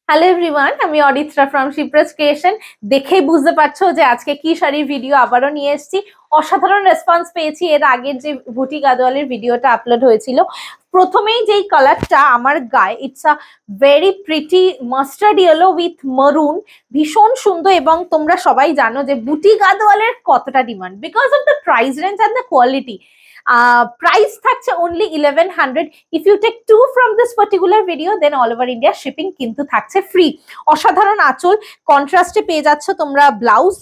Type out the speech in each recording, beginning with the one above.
Hello everyone, আমি Aritra from Shipra's creation. দেখেই বুঝতে পারছো যে আজকে কি শাড়ির ভিডিও আবারও নিয়ে এসেছি। অসাধারণ রেসপন্স পেয়েছি এর আগের যে বুটি গাদোয়ালের ভিডিওটা আপলোড হয়েছিল। প্রথমেই যেই কালারটা আমার গায়ে, it's a very pretty mustard yellow with মারুন, ভীষণ সুন্দর। এবং তোমরা সবাই জানো যে বুটি গাদোয়ালের কতটা demand because of the price range and the quality. Price থাকছে only 1100. if you take two from this particular video then all over India shipping কিন্তু থাকছে ফ্রি। অসাধারণ আঁচল, কন্ট্রাস্টে পেয়ে যাচ্ছ তোমরা ব্লাউজ,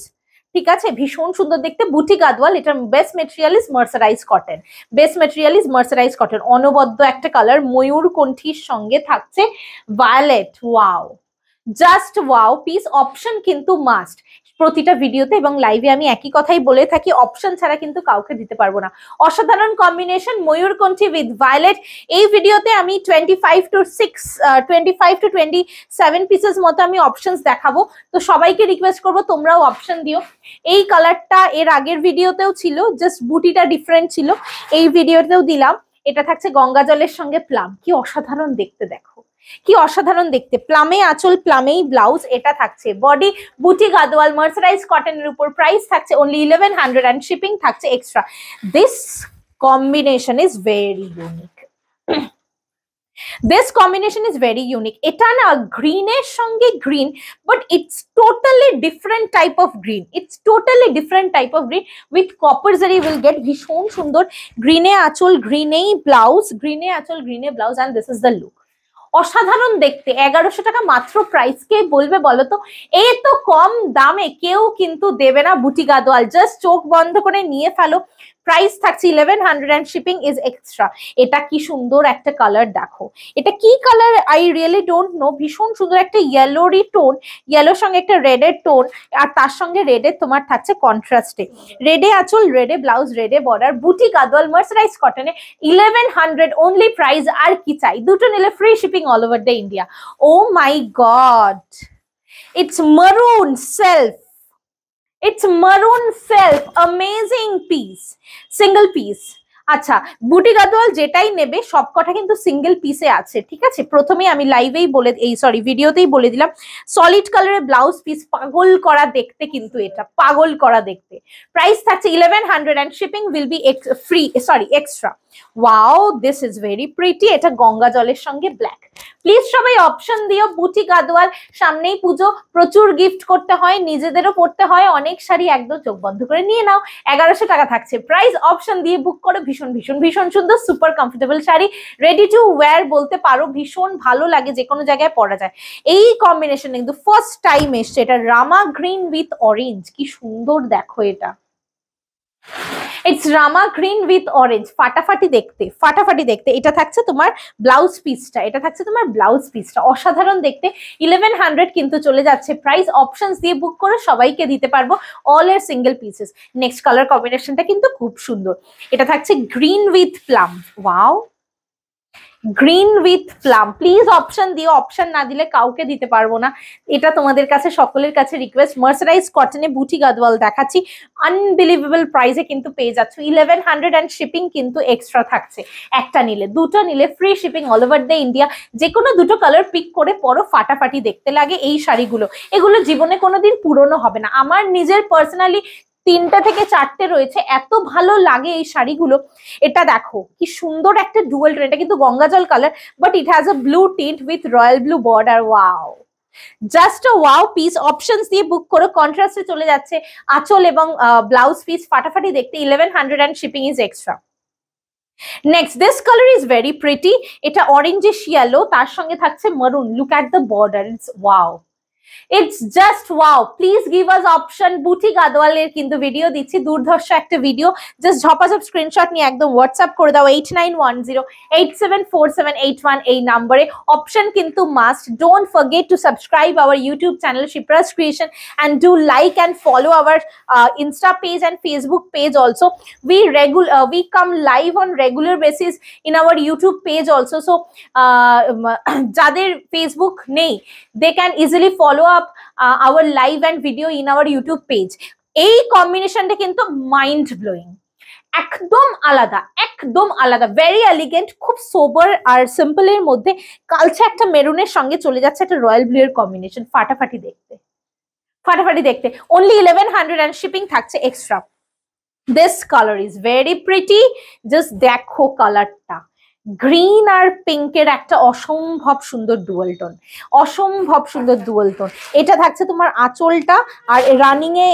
ঠিক আছে? ভীষণ সুন্দর দেখতে, বুটি গাদওয়াল। এটার best material is mercerise cotton, best material is mercerise cotton. অনবদ্য একটা কালার, ময়ূর কণ্ঠীর সঙ্গে থাকছে violet. Wow, just wow piece. Option কিন্তু মাস্ট প্রতিটা ভিডিওতে এবং লাইভে আমি একই কথাই বলে থাকি, অপশন ছাড়া কিন্তু কাউকে দিতে পারবো না। অসাধারণ কম্বিনেশন, ময়ূরকণ্ঠী উইথ ভায়োলেট। এই ভিডিওতে আমি 25 to 27 পিসেস মতো আমি অপশনস দেখাবো। তো সবাইকে রিকোয়েস্ট করবো তোমরাও অপশন দিও। এই কালারটা এর আগের ভিডিওতেও ছিল, জাস্ট বুটিটা ডিফারেন্ট ছিল, এই ভিডিওতেও দিলাম। এটা থাকছে গঙ্গা জলের সঙ্গে প্লাম। কি অসাধারণ দেখতে, দেখো কি অসাধারণ দেখতে। প্লামে আঁচল, প্লামেই ব্লাউজ। এটা থাকছে বডি বুটি গাদওয়াল মার্সারাইজ কটনের উপর। প্রাইস থাকছে only 1100 and শিপিং থাকছে extra. This combination is very unique. This combination is very unique. এটা না গ্রিনের সঙ্গে green, but it's totally different type of green. It's totally different type of green with copper zari will get. ভীষণ সুন্দর। গ্রিনে আঁচল, গ্রিনেই ব্লাউজ, গ্রিনে আঁচল, গ্রিনে blouse, and this is the look. অসাধারণ দেখতে। 1100 টাকা মাত্র। প্রাইস কে বলবে বলো তো? এই তো কম দামে কেউ কিন্তু দেবে না বুটি গাদওয়াল। জাস্ট চোখ বন্ধ করে নিয়ে ফেলো। প্রাইস থাকছে 1100 and শিপিং ইজ এক্সট্রা। এটা কি সুন্দর একটা কালার, দেখো এটা কি colour I really don't know. ভীষণ সুন্দর একটা ইয়েলোরি টোন, ইয়েলোর সঙ্গে একটা রেডের টোন, আর তার সঙ্গে রেডের তোমার থাকছে কন্ট্রাস্টে। রেডে আঁচল, রেডে ব্লাউজ, রেডে বর্ডার। বুটি গাদওয়াল মার্সারাইজ কটনে 1100 অনলি প্রাইস। আর কি চাই? দুটো নিলে free shipping all over the India. Oh my God, it's maroon self, it's maroon self. Amazing piece, single piece. আচ্ছা, বুটি গাদওয়াল যেটাই নেবে সবকটা কিন্তু সিঙ্গেল পিসে আছে, ঠিক আছে? প্রথমেই আমি লাইভেই বলে, ভিডিওতেই বলে দিলাম, সলিড কালারের ব্লাউজ পিস। পাগল করা দেখতে কিন্তু, এটা পাগল করা দেখতে। প্রাইস থাকছে 1100 and shipping will be free, extra. Wow, this is very pretty. এটা গঙ্গা জলের সঙ্গে ব্ল্যাক। প্লিজ সবাই অপশন দিও। বুটি গাদওয়াল, সামনেই পুজো, প্রচুর গিফট করতে হয়, নিজেদেরও পড়তে হয়। অনেক শাড়ি একদম চোখ বন্ধ করে নিয়ে নাও। 1100 টাকা থাকছে প্রাইস। অপশন দিয়ে বুক করো। ভীষণ ভীষণ ভীষণ সুন্দর, super comfortable sari, ready to wire বলতে পারো। ভীষণ ভালো লাগে, যে কোনো জায়গায় পরা যায়। এই কম্বিনেশন কিন্তু ফার্স্ট টাইম এসছে। এটা রামা গ্রিন উইথ অরেঞ্জ। কি সুন্দর দেখো এটা। It's Rama green with orange. ফাটাফাটি দেখতে, ফাটাফাটি দেখতে। এটা থাকছে তোমার ব্লাউজ পিসটা, এটা থাকছে তোমার ব্লাউজ পিসটা। অসাধারণ দেখতে। 1100 কিন্তু চলে যাচ্ছে প্রাইস। অপশনস দিয়ে বুক করে সবাইকে দিতে পারবো, অল এর সিঙ্গেল পিসেস। নেক্সট কালার কম্বিনেশনটা কিন্তু খুব সুন্দর। এটা থাকছে green with plum. Wow, green with plum. Please option দিও, অপশন না দিলে কাউকে দিতে পারবো না। এটা তোমাদের কাছে, সকলের কাছে রিকোয়েস্ট। মার্সারাইজ কটনে বুটি গাদওয়াল দেখাচ্ছি, আনবিলিভেবল প্রাইসে কিন্তু পেয়ে যাচ্ছ 1100 and শিপিং কিন্তু এক্সট্রা থাকছে। একটা নিলে, দুটো নিলে free shipping all over the India. যে কোনো দুটো কালার পিক করে পরো, ফাটাফাটি দেখতে লাগে এই শাড়িগুলো। এগুলো জীবনে কোনোদিন পুরনো হবে না। আমার নিজের পার্সোনালি 3টে থেকে 4টে রয়েছে, এত ভালো লাগে এই শাড়িগুলো। এটা দেখো কি সুন্দর একটা ডুয়াল টোন। এটা কিন্তু গঙ্গা জল colour, but it has a blue tint with royal blue border. Wow, just a wow piece. Options দিয়ে বুক করো। কন্ট্রাস্টে চলে যাচ্ছে আঁচল এবং ব্লাউজ পিস। ফাটাফাটি দেখতে। 1100 and shipping is extra. Next, this colour is very pretty. এটা অরেঞ্জিশ ইয়েলো, তার সঙ্গে থাকছে মারুন। Look at the border, it's wow, it's just wow. Please give us option. বুটি গাদওয়ালের কিন্তু ভিডিও দিচ্ছি, দুর্ধর্ষ একটা ভিডিও। জাস্ট ঝপাঝপ স্ক্রিনশট নিয়ে একদম হোয়াটসঅ্যাপ করে দাও 8910874781 এই নাম্বারে। অপশন কিন্তু must. Don't forget to subscribe our YouTube channel Shipra's creation and do like and follow our Insta page and Facebook page also. We come live on regular basis in our YouTube page also. So যাদের Facebook নেই, they can easily follow up our live and video in our YouTube page. এই কম্বিনেশনটা কিন্তু mind blowing. একদম আলাদা, একদম আলাদা, very elegant, খুব সোবার আর সিম্পল এর মধ্যে কালচে একটা মেরুনের সঙ্গে চলে যাচ্ছে একটা রয়্যাল ব্লু এর কম্বিনেশন, ফাটাফাটি দেখতে, ফাটাফাটি দেখতে। অনলি 1100 and শিপিং থাকছে extra. This colour is very pretty, just দেখো কালারটা, গ্রিন আর পিঙ্কের একটা অসম্ভব সুন্দর ডুয়াল টোন, অসম্ভব সুন্দর ডুয়াল টোন। এটা থাকছে তোমার আঁচলটা, আর রানিং এ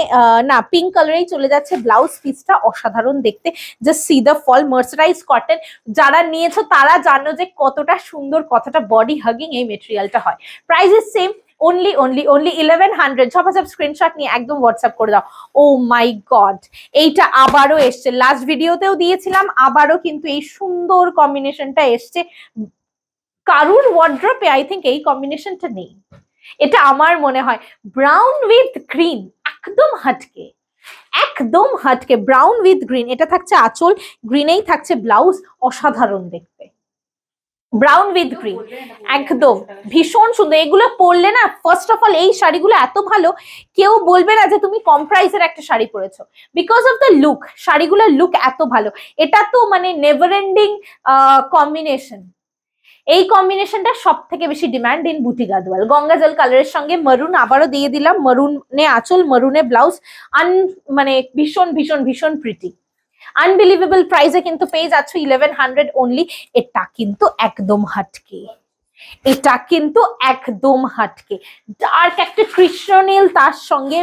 না পিঙ্ক কালারেই চলে যাচ্ছে ব্লাউজ পিসটা, অসাধারণ দেখতে। Just see the fall, mercerise cotton, যারা নিয়েছো তারা জানো যে কতটা সুন্দর, কতটা বডি হাগিং এই মেটেরিয়ালটা হয়। Price is same, only 1100। ঝপাঝপ স্ক্রিনশট নিয়ে একদম হোয়াটসঅ্যাপ করে দাও। ও মাই গড, এইটা আবারও এসছে, লাস্ট ভিডিওতেও দিয়েছিলাম, আবারও কিন্তু এই সুন্দর কম্বিনেশনটা এসছে। কারুর ওয়ার্ড্রপে আই থিঙ্ক এই কম্বিনেশনটা নেই, এটা আমার মনে হয়। ব্রাউন উইথ গ্রিন, একদম হাটকে, একদম হাটকে, ব্রাউন উইথ গ্রিন। এটা থাকছে আঁচল, গ্রিনেই থাকছে ব্লাউজ, অসাধারণ দেখতে। ব্রাউন উইথ গ্রিন, একদম ভীষণ সুন্দর। এগুলো পরলে না, ফার্স্ট অফ অল এই শাড়িগুলো এত ভালো, কেউ বলবে না যে তুমি কম প্রাইসের একটা শাড়ি পরেছো, বিকজ অফ দ্য লুক, শাড়িগুলোর লুক এত ভালো। এটা তো মানে নেভার এন্ডিং কম্বিনেশন। এই কম্বিনেশনটা সব থেকে বেশি ডিমান্ড ইন বুটি গাদওয়াল। গঙ্গা জল কালারের সঙ্গে মারুন আবারও দিয়ে দিলাম, মারুনে আঁচল, মারুনে ব্লাউজ, মানে ভীষণ ভীষণ ভীষণ প্রিটি, আনবিলিভেবল প্রাইসে কিন্তু পেয়ে যাচ্ছ 1100 অনলি। এটা কিন্তু একদম হাটকে, এটা কিন্তু একদম হাটকে। ডার্ক একটা কৃষ্ণ নীল, তার সঙ্গে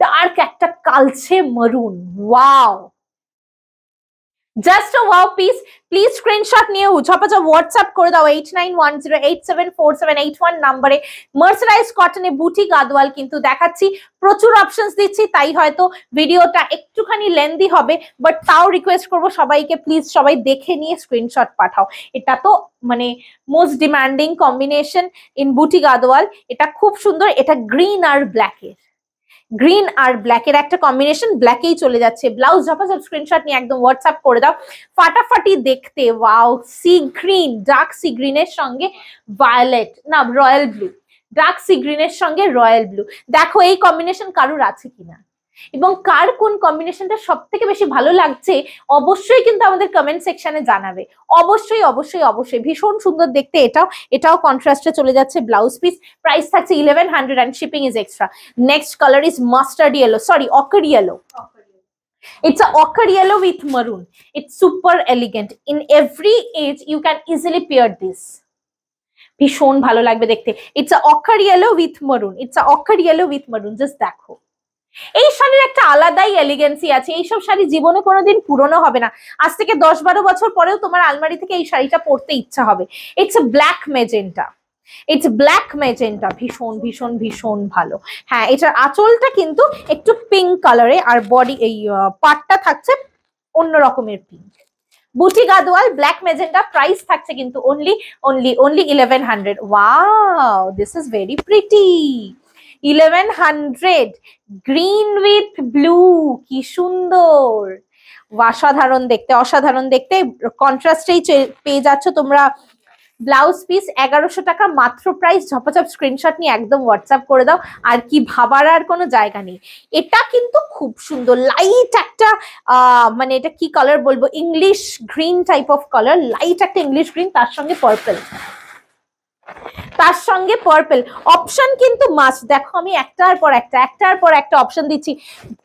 ডার্ক একটা কালচে মারুন, wow, just a wow piece. Please screenshot নিয়ে ঝপাঝপ হোয়াটসঅ্যাপ করে দাও 8910874781 নাম্বারে। মার্সারাইজ কটনে বুটি গাদওয়াল কিন্তু দেখাচ্ছি, প্রচুর অপশনস দিচ্ছি, তাই হয়তো ভিডিওটা একটুখানি লেন্দি হবে, বাট তাও রিকোয়েস্ট করবো সবাইকে, প্লিজ সবাই দেখে নিয়ে স্ক্রিনশট পাঠাও। এটা তো মানে মোস্ট ডিমান্ডিং কম্বিনেশন ইন বুটি গাদওয়াল, এটা খুব সুন্দর। এটা গ্রিন আর ব্ল্যাকের, গ্রিন আর ব্ল্যাকের একটা কম্বিনেশন, ব্ল্যাকেই চলে যাচ্ছে ব্লাউজ। ঝপাঝপ স্ক্রিনশট নিয়ে একদম হোয়াটসঅ্যাপ করে দাও, ফাটাফাটি দেখতে। Wow, sea green, dark sea গ্রিনের সঙ্গে ভায়োলেট, না রয়্যাল ব্লু, ডার্ক সি গ্রিনের সঙ্গে রয়্যাল ব্লু। দেখো এই কম্বিনেশন কারুর আছে কিনা, এবং কার কোন কম্বিনেশনটা সব থেকে বেশি ভালো লাগছে অবশ্যই কিন্তু আমাদের কমেন্ট সেকশনে জানাবে। অবশ্যই অবশ্যই অবশ্যই, ভীষণ সুন্দর দেখতে এটাও, এটাও কন্ট্রাস্টে চলে যাচ্ছে ব্লাউজ পিস। প্রাইস থাকছে 1100 and shipping is extra. Next colour is mustard yellow, sorry ochre yellow. It's a ochre yellow with maroon. It's super elegant. In every age, you can easily pair this. ভীষণ ভালো লাগবে দেখতে। It's a ochre yellow with maroon. It's a ochre yellow with maroon. Just দেখো, এই শাড়ির একটা আলাদাই এলিগেন্সি আছে। এইসব শাড়ি জীবনে কোনোদিন পুরনো হবে না, আজ থেকে 10-12 বছর পরেও তোমার আলমারি থেকে এই শাড়িটা পরতে ইচ্ছা হবে। It's a black magenta, it's black magenta, ভীষণ ভীষণ ভীষণ ভালো। হ্যাঁ, এটার আঁচলটা কিন্তু একটু পিঙ্ক কালারে, আর বডি এই পাটটা থাকছে অন্য রকমের পিঙ্ক। বুটি গাদওয়াল ব্ল্যাক মেজেন্টা, প্রাইস থাকছে কিন্তু only 1100। Wow, this is very pretty. 1100, green with blue, কি সুন্দর, অসাধারণ দেখতে, অসাধারণ দেখতে। কন্ট্রাস্টেই পেয়ে যাচ্ছ তোমরা ব্লাউজ পিস। 1100 টাকা মাত্র প্রাইস। ঝপাঝপ স্ক্রিনশট নিয়ে একদম হোয়াটসঅ্যাপ করে দাও, আর কি ভাবার আর কোনো জায়গা নেই। এটা কিন্তু খুব সুন্দর, লাইট একটা মানে এটা কি কালার বলবো, English green type of colour, light একটা ইংলিশ গ্রিন, তার সঙ্গে পার্পল, তার সঙ্গে পার্পল। অপশন কিন্তু মাস্ট, দেখো আমি একটার পর একটা অপশন দিচ্ছি।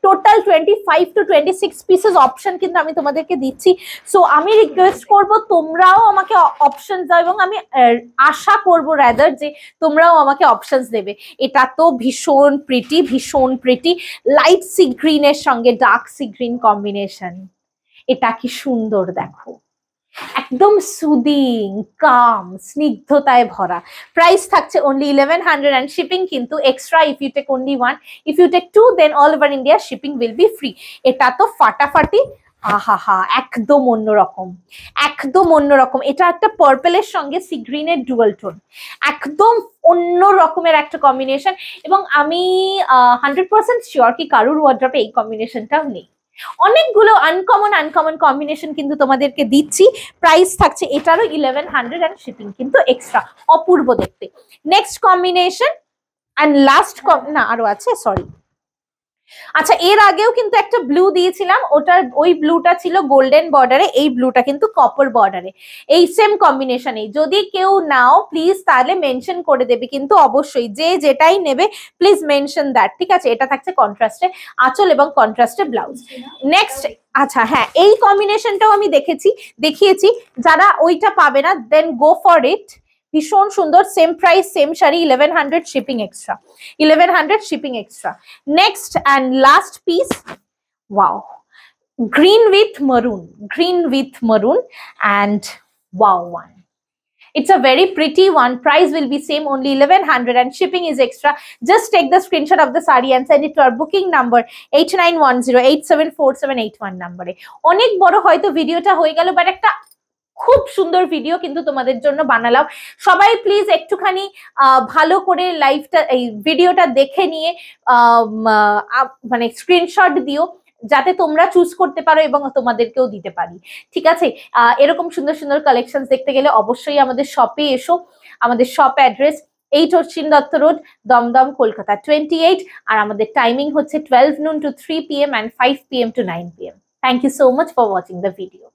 টোটাল 25 to 26 পিসেস অপশন কিন্তু আমি তোমাদেরকে দিচ্ছি। সো আমি রিকোয়েস্ট করব তোমরাও আমাকে অপশন দাও, এবং আমি আশা করব রাদার যে তোমরাও আমাকে অপশনস দেবে। এটা তো ভীষণ প্রিটি, ভীষণ প্রিটি, লাইট সি গ্রিনের সঙ্গে ডার্ক সি গ্রিন কম্বিনেশন। এটা কি সুন্দর দেখো, একদম সুদিং, কাম, স্নিগ্ধতায় ভরা। প্রাইস থাকছে only 1100 and শিপিং কিন্তু extra if you take only one. If you take two, then all over India shipping will be free. এটা তো ফাটাফাটি, আহা, একদম অন্যরকম, একদম অন্যরকম। এটা একটা পার্পলের সঙ্গে সি গ্রিনের ডুয়াল টোন, একদম অন্য রকমের একটা কম্বিনেশন। এবং আমি 100% শিওর কি কারুর ওয়ার্ড্রপে এই কম্বিনেশনটাও নেই। অনেকগুলো আনকমন কম্বিনেশন কিন্তু তোমাদেরকে দিচ্ছি। প্রাইস থাকছে এটারও 1100 and শিপিং কিন্তু এক্সট্রা। অপূর্ব দেখতে। নেক্সট কম্বিনেশন অ্যান্ড লাস্ট, না আরো আছে, সরি, আচ্ছা, এর আগেও কিন্তু একটা ব্লু দিয়েছিলাম, ওটার ওই ব্লুটা ছিল গোল্ডেন বর্ডারে, এই ব্লুটা কিন্তু কপার বর্ডারে, এই সেম কম্বিনেশনে। যদি কেউ নাও প্লিজ তাহলে মেনশন করে দেবে কিন্তু অবশ্যই, যে যেটাই নেবে প্লিজ মেনশন দ্যাট, ঠিক আছে? এটা থাকছে কন্ট্রাস্টে আঁচল এবং কন্ট্রাস্টে ব্লাউজ। নেক্সট, আচ্ছা হ্যাঁ, এই কম্বিনেশনটাও আমি দেখিয়েছি, যারা ওইটা পাবে না দেন গো ফর ইট, ভীষণ সুন্দর, same price same sari, 1100 shipping extra, 1100 shipping extra. Next and last piece, wow, green with maroon and wow one. It's a very pretty one. Price will be same, only 1100 and shipping is extra. Just take the screenshot of the saree and send it to our booking number 8910874781 number. অনেক বড় হয়তো ভিডিওটা হয়ে গেল, but একটা খুব সুন্দর video কিন্তু তোমাদের জন্য বানালাম। সবাই প্লিজ একটুখানি ভালো করে লাইভটা, এই ভিডিওটা দেখে নিয়ে মানে স্ক্রিনশট দিও, যাতে তোমরা চুজ করতে পারো এবং তোমাদেরকেও দিতে পারি, ঠিক আছে? এরকম সুন্দর সুন্দর কালেকশন দেখতে গেলে অবশ্যই আমাদের শপে এসো। আমাদের shop address 8 Ashwin Dutta road, Dumdum, Kolkata 28, আর আমাদের টাইমিং হচ্ছে 12 noon to 3 PM and 5 PM to 9 PM. Thank you so much for watching the video.